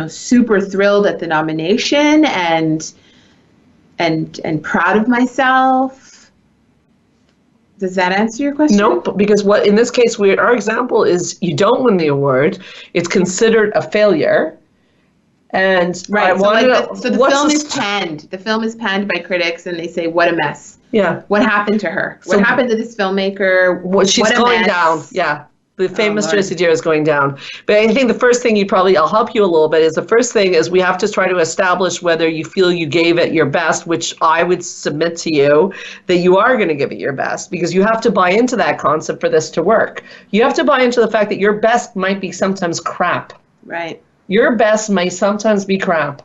super thrilled at the nomination and proud of myself. Does that answer your question? Nope, because in this case, our example is you don't win the award. It's considered a failure. And right, so the film is panned. The film is panned by critics, and they say, "What a mess." Yeah. What happened to her? What happened to this filmmaker? She's going down. Yeah. The famous Tracy Deer is going down. But I think the first thing I'll help you a little bit, is the first thing is we have to try to establish whether you feel you gave it your best, which I would submit to you that you are going to give it your best, because you have to buy into that concept for this to work. You have to buy into the fact that your best might be sometimes crap. Right. Your best may sometimes be crap.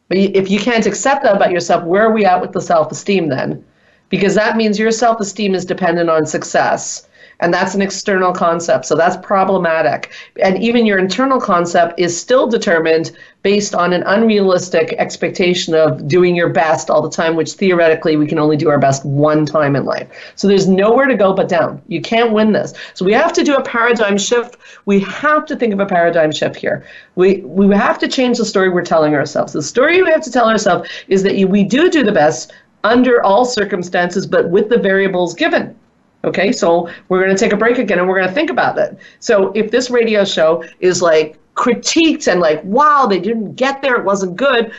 But if you can't accept that about yourself, where are we at with the self-esteem then? Because that means your self-esteem is dependent on success. And that's an external concept, so that's problematic. And even your internal concept is still determined based on an unrealistic expectation of doing your best all the time, which theoretically we can only do our best one time in life. So there's nowhere to go but down. You can't win this. So we have to do a paradigm shift. We have to think of a paradigm shift here. We have to change the story we're telling ourselves. The story we have to tell ourselves is that we do the best under all circumstances, but with the variables given. Okay, so we're going to take a break again and we're going to think about that. So if this radio show is like critiqued and like, wow, they didn't get there, it wasn't good,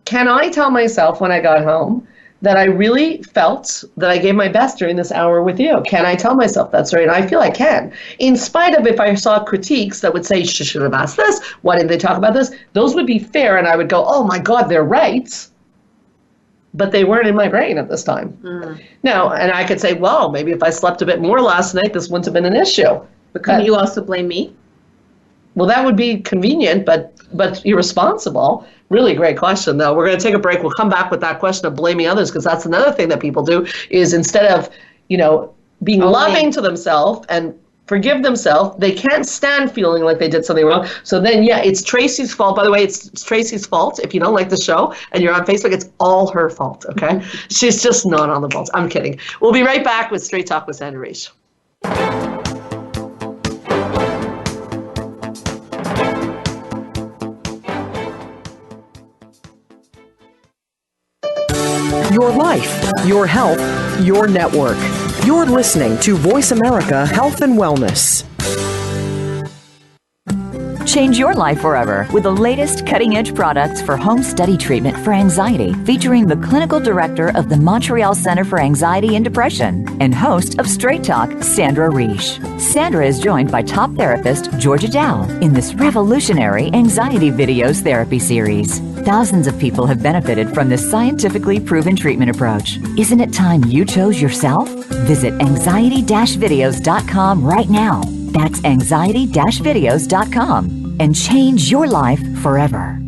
can I tell myself when I got home that I really felt that I gave my best during this hour with you? Can I tell myself that's right? And I feel I can. In spite of if I saw critiques that would say, should have asked this, why didn't they talk about this? Those would be fair and I would go, oh my God, they're right. But they weren't in my brain at this time. No, and I could say, well, maybe if I slept a bit more last night, this wouldn't have been an issue. But couldn't you also blame me? Well, that would be convenient, but irresponsible. Really great question, though. We're going to take a break. We'll come back with that question of blaming others, because that's another thing that people do is instead of, being loving to themselves and forgive themselves, they can't stand feeling like they did something wrong. So then, it's Tracy's fault. By the way, it's Tracy's fault. If you don't like the show and you're on Facebook, it's all her fault, okay? She's just not on the ball. I'm kidding. We'll be right back with Straight Talk with Sandra Reish. Your life, your health, your network. You're listening to Voice America Health and Wellness. Change your life forever with the latest cutting-edge products for home study treatment for anxiety, featuring the clinical director of the Montreal Center for Anxiety and Depression and host of Straight Talk, Sandra Reish. Sandra is joined by top therapist Georgia Dow in this revolutionary anxiety videos therapy series. Thousands of people have benefited from this scientifically proven treatment approach. Isn't it time you chose yourself? Visit anxiety-videos.com right now. That's anxiety-videos.com and change your life forever.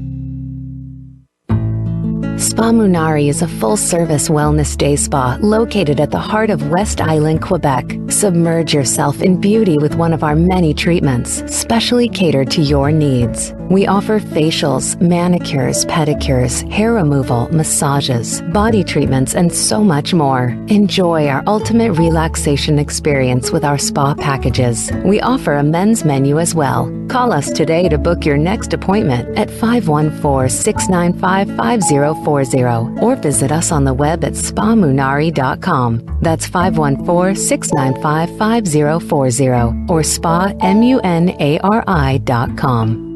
Spa Munari is a full-service wellness day spa located at the heart of West Island, Quebec. Submerge yourself in beauty with one of our many treatments, specially catered to your needs. We offer facials, manicures, pedicures, hair removal, massages, body treatments, and so much more. Enjoy our ultimate relaxation experience with our spa packages. We offer a men's menu as well. Call us today to book your next appointment at 514-695-5040 or visit us on the web at spamunari.com. That's 514-695-5040 or spamunari.com.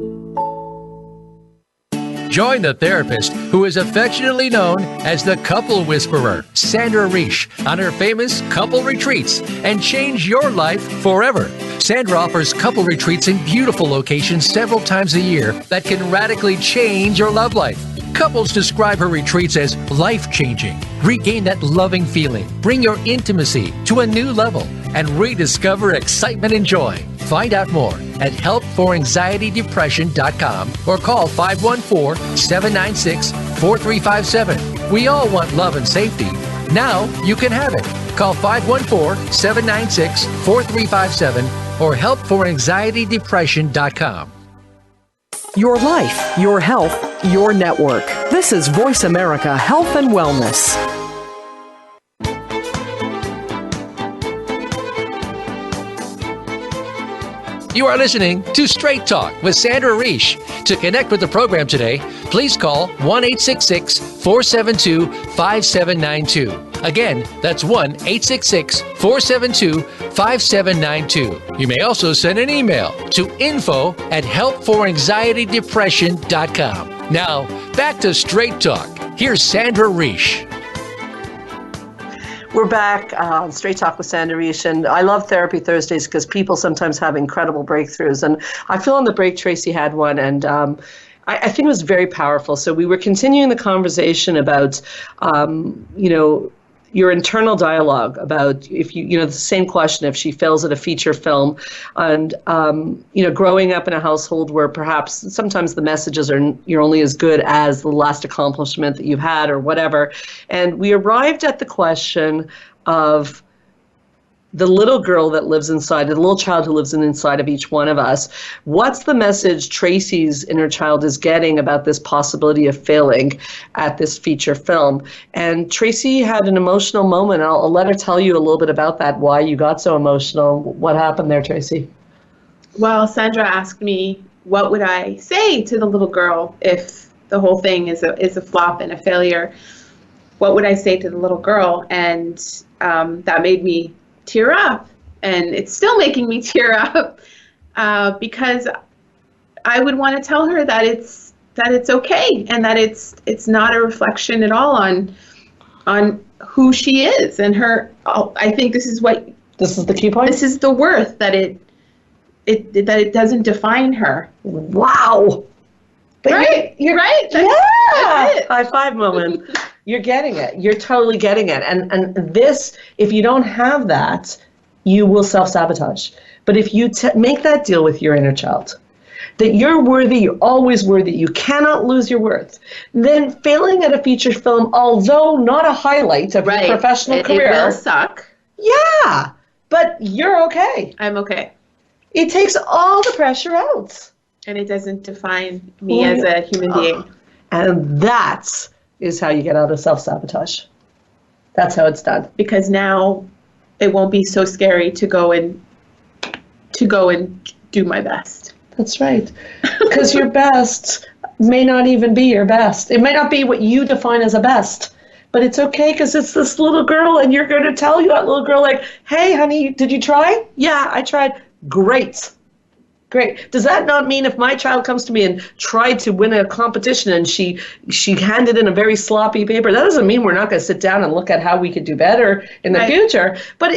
Join the therapist who is affectionately known as the Couple Whisperer, Sandra Reish, on her famous couple retreats and change your life forever. Sandra offers couple retreats in beautiful locations several times a year that can radically change your love life. Couples describe her retreats as life-changing. Regain that loving feeling, bring your intimacy to a new level, and rediscover excitement and joy. Find out more at helpforanxietydepression.com or call 514-796-4357. We all want love and safety. Now you can have it. Call 514-796-4357 or helpforanxietydepression.com. Your life, your health, your network. This is Voice America Health and Wellness. You are listening to Straight Talk with Sandra Reish. To connect with the program today, please call 1-866-472-5792. Again, that's 1-866-472-5792. You may also send an email to info@helpforanxietydepression.com. Now, back to Straight Talk. Here's Sandra Reish. We're back on Straight Talk with Sandra Reish, and I love Therapy Thursdays because people sometimes have incredible breakthroughs. And I feel on the break Tracy had one, and I think it was very powerful. So we were continuing the conversation about, your internal dialogue about if the same question, if she fails at a feature film, and, growing up in a household where perhaps sometimes the messages are you're only as good as the last accomplishment that you've had or whatever. And we arrived at the question of the little girl that lives inside, the little child who lives inside of each one of us. What's the message Tracy's inner child is getting about this possibility of failing at this feature film? And Tracy had an emotional moment. I'll let her tell you a little bit about that, why you got so emotional. What happened there, Tracy? Well, Sandra asked me, what would I say to the little girl if the whole thing is a flop and a failure? What would I say to the little girl? And that made me tear up, and it's still making me tear up because I would want to tell her that it's okay, and that it's not a reflection at all on who she is and her. I think this is the key point. This is the worth that it doesn't define her. Wow. But right? You're right. That's it. High five moment. You're getting it. You're totally getting it. And this, if you don't have that, you will self-sabotage. But if you make that deal with your inner child, that you're worthy, you're always worthy, you cannot lose your worth, then failing at a feature film, although not a highlight of your professional career. It will suck. Yeah, but you're okay. I'm okay. It takes all the pressure out. And it doesn't define me as a human being. And that's is how you get out of self-sabotage. That's how it's done. Because now it won't be so scary to go and do my best. That's right. Because your best may not even be your best. It may not be what you define as a best. But it's okay because it's this little girl, and you're going to tell that little girl, like, hey, honey, did you try? Yeah, I tried. Great. Does that not mean if my child comes to me and tried to win a competition and she handed in a very sloppy paper, that doesn't mean we're not going to sit down and look at how we could do better in the future. But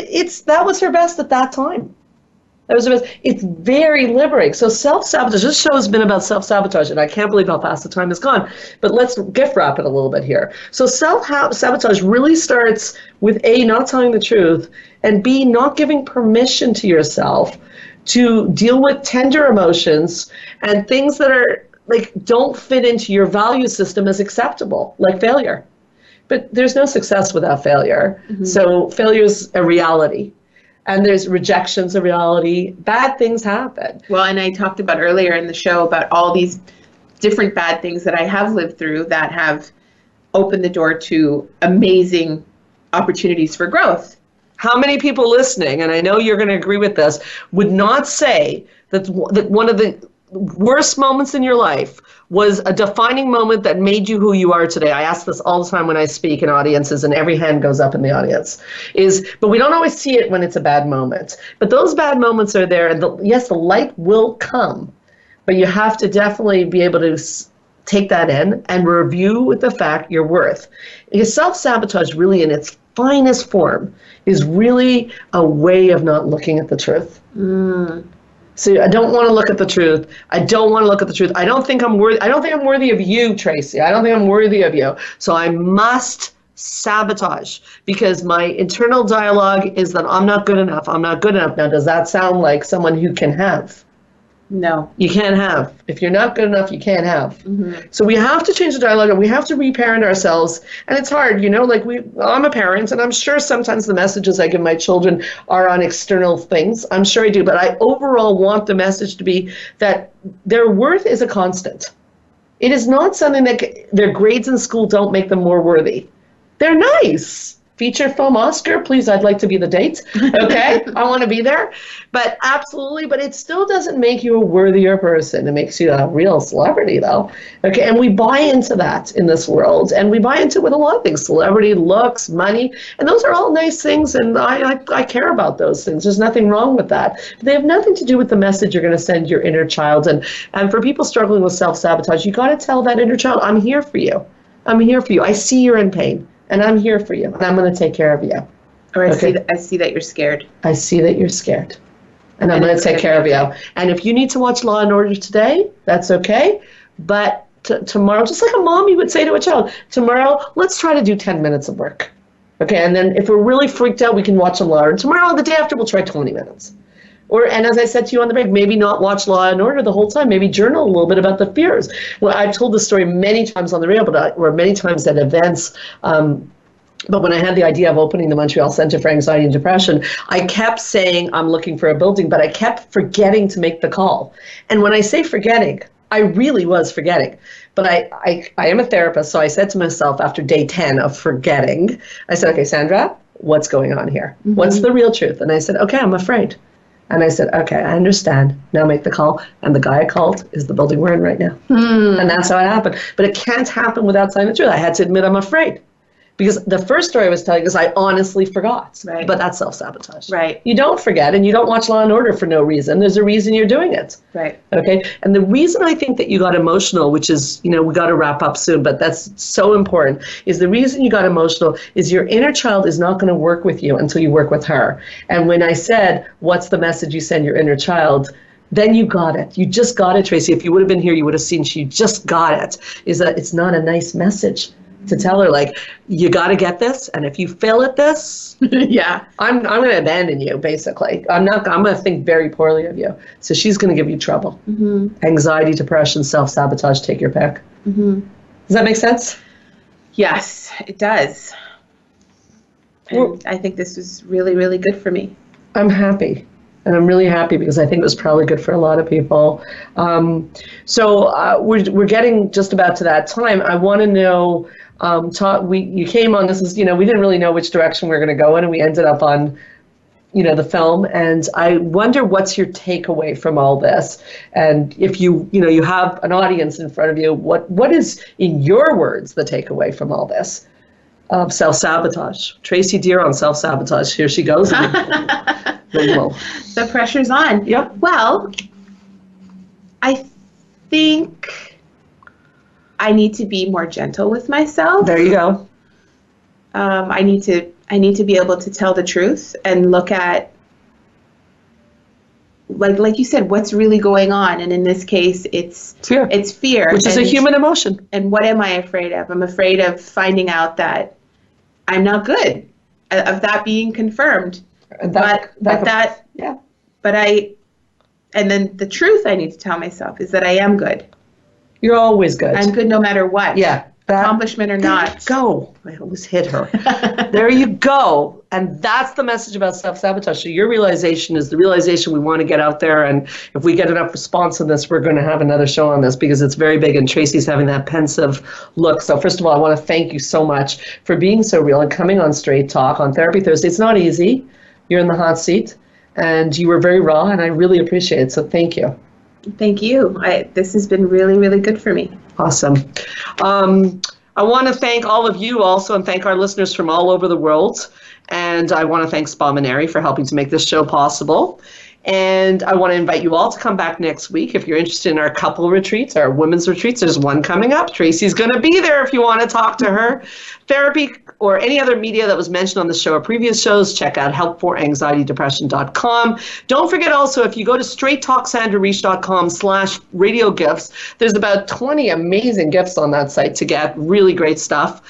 that was her best at that time. That was her best. It's very liberating. So self-sabotage, this show has been about self-sabotage, and I can't believe how fast the time has gone. But let's gift wrap it a little bit here. So self-sabotage really starts with A, not telling the truth, and B, not giving permission to yourself to deal with tender emotions and things that are don't fit into your value system as acceptable, like failure. But there's no success without failure. Mm-hmm. So failure is a reality, and there's rejections a reality. Bad things happen. Well, and I talked about earlier in the show about all these different bad things that I have lived through that have opened the door to amazing opportunities for growth. How many people listening, and I know you're going to agree with this, would not say that one of the worst moments in your life was a defining moment that made you who you are today? I ask this all the time when I speak in audiences, and every hand goes up in the audience. But we don't always see it when it's a bad moment. But those bad moments are there, and yes, the light will come, but you have to definitely be able to take that in and review with the fact your worth. Because self-sabotage really in its finest form is really a way of not looking at the truth. So I don't want to look at the truth. I don't think I'm worthy. I don't think I'm worthy of you, Tracy. I don't think I'm worthy of you. So I must sabotage because my internal dialogue is that I'm not good enough. I'm not good enough. Now, does that sound like someone who can have? No. You can't have. If you're not good enough, you can't have. Mm-hmm. So we have to change the dialogue, and we have to reparent ourselves. And it's hard, I'm a parent, and I'm sure sometimes the messages I give my children are on external things. I'm sure I do. But I overall want the message to be that their worth is a constant. It is not something that their grades in school don't make them more worthy. They're nice. Feature film Oscar, please, I'd like to be the date. Okay, I want to be there. But absolutely, but it still doesn't make you a worthier person. It makes you a real celebrity, though. Okay, and we buy into that in this world, and we buy into it with a lot of things: celebrity, looks, money, and those are all nice things, and I care about those things. There's nothing wrong with that. But they have nothing to do with the message you're going to send your inner child. And for people struggling with self-sabotage, you got to tell that inner child, I'm here for you. I'm here for you. I see you're in pain. And I'm here for you, and I'm going to take care of you. Or I see that you're scared. I see that you're scared, and I'm going to take care of you. And if you need to watch Law and Order today, that's okay. But tomorrow, just like a mom, you would say to a child, tomorrow, let's try to do 10 minutes of work. Okay, and then if we're really freaked out, we can watch some Law & Order. Tomorrow, the day after, we'll try 20 minutes. And as I said to you on the break, maybe not watch Law & Order the whole time. Maybe journal a little bit about the fears. Well, I've told this story many times on the radio, or many times at events. But when I had the idea of opening the Montreal Centre for Anxiety and Depression, I kept saying I'm looking for a building, but I kept forgetting to make the call. And when I say forgetting, I really was forgetting. But I am a therapist, so I said to myself after day 10 of forgetting, I said, okay, Sandra, what's going on here? Mm-hmm. What's the real truth? And I said, okay, I'm afraid. And I said, okay, I understand. Now make the call. And the guy I called is the building we're in right now. And that's how it happened. But it can't happen without telling the truth. I had to admit I'm afraid. Because the first story I was telling is I honestly forgot. Right. But that's self-sabotage. Right. You don't forget, and you don't watch Law & Order for no reason. There's a reason you're doing it. Right. Okay. And the reason I think that you got emotional, which is, we got to wrap up soon, but that's so important, is the reason you got emotional is your inner child is not going to work with you until you work with her. And when I said, what's the message you send your inner child? Then you got it. You just got it, Tracy. If you would have been here, you would have seen she just got it. Is that it's not a nice message to tell her, like, you got to get this, and if you fail at this, yeah, I'm going to abandon you. Basically, I'm going to think very poorly of you. So she's going to give you trouble. Mm-hmm. Anxiety, depression, self-sabotage. Take your pick. Mm-hmm. Does that make sense? Yes, it does. And I think this was really, really good for me. I'm happy. And I'm really happy because I think it was probably good for a lot of people. So we're getting just about to that time. I want to know, you came on, this is, we didn't really know which direction we were going to go in, and we ended up on, the film. And I wonder what's your takeaway from all this? And if you have an audience in front of you, what is, in your words, the takeaway from all this? Self-sabotage. Tracy Deer on self-sabotage. Here she goes. The pressure's on. Yep. Well, I think I need to be more gentle with myself. There you go. I need to be able to tell the truth and look at, like you said, what's really going on. And in this case, it's fear. It's fear. Which is a human emotion. And what am I afraid of? I'm afraid of finding out that I'm not good, of that being confirmed. And then the truth I need to tell myself is that I am good. You're always good. I'm good no matter what. Yeah. Accomplishment or not. Go. I almost hit her. There you go. And that's the message about self-sabotage. So your realization is the realization we want to get out there. And if we get enough response on this, we're going to have another show on this because it's very big. And Tracy's having that pensive look. So first of all, I want to thank you so much for being so real and coming on Straight Talk on Therapy Thursday. It's not easy. You're in the hot seat. And you were very raw. And I really appreciate it. So thank you. Thank you. This has been really, really good for me. Awesome. I want to thank all of you also and thank our listeners from all over the world. And I want to thank Spa Maneri for helping to make this show possible. And I want to invite you all to come back next week. If you're interested in our couple retreats, our women's retreats, there's one coming up. Tracy's going to be there if you want to talk to her. Therapy or any other media that was mentioned on the show or previous shows, check out helpforanxietydepression.com. Don't forget also, if you go to straighttalksandrareach.com/radio gifts, there's about 20 amazing gifts on that site to get. Really great stuff.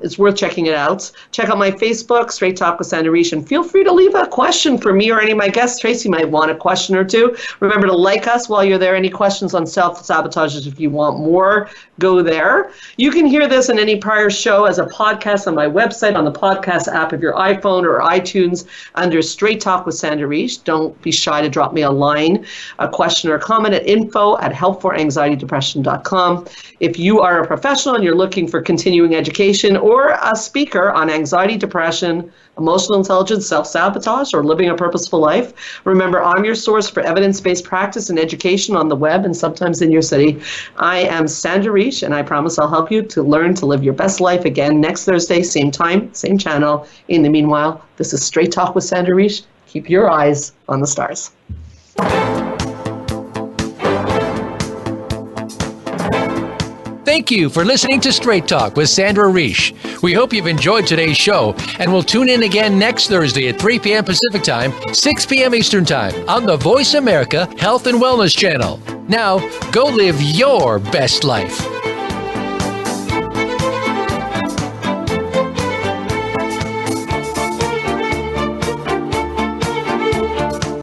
It's worth checking it out. Check out my Facebook, Straight Talk with Sandra Reach, and feel free to leave a question for me or any of my guests. Tracy might want a question or two. Remember to like us while you're there. Any questions on self-sabotages, if you want more, go there. You can hear this and any prior show as a podcast on my website, on the podcast app of your iPhone or iTunes under Straight Talk with Sandra Reach. Don't be shy to drop me a line, a question or a comment at info@helpforanxietydepression.com. If you are a professional and you're looking for continuing education or a speaker on anxiety, depression, emotional intelligence, self-sabotage, or living a purposeful life, remember, I'm your source for evidence-based practice and education on the web and sometimes in your city. I am Sandra Reach, and I promise I'll help you to learn to live your best life again next Thursday, same time, same channel. In the meanwhile, this is Straight Talk with Sandra Reach. Keep your eyes on the stars. Thank you for listening to Straight Talk with Sandra Reach. We hope you've enjoyed today's show, and we'll tune in again next Thursday at 3 p.m. Pacific Time, 6 p.m. Eastern Time on the Voice America Health and Wellness Channel. Now, go live your best life.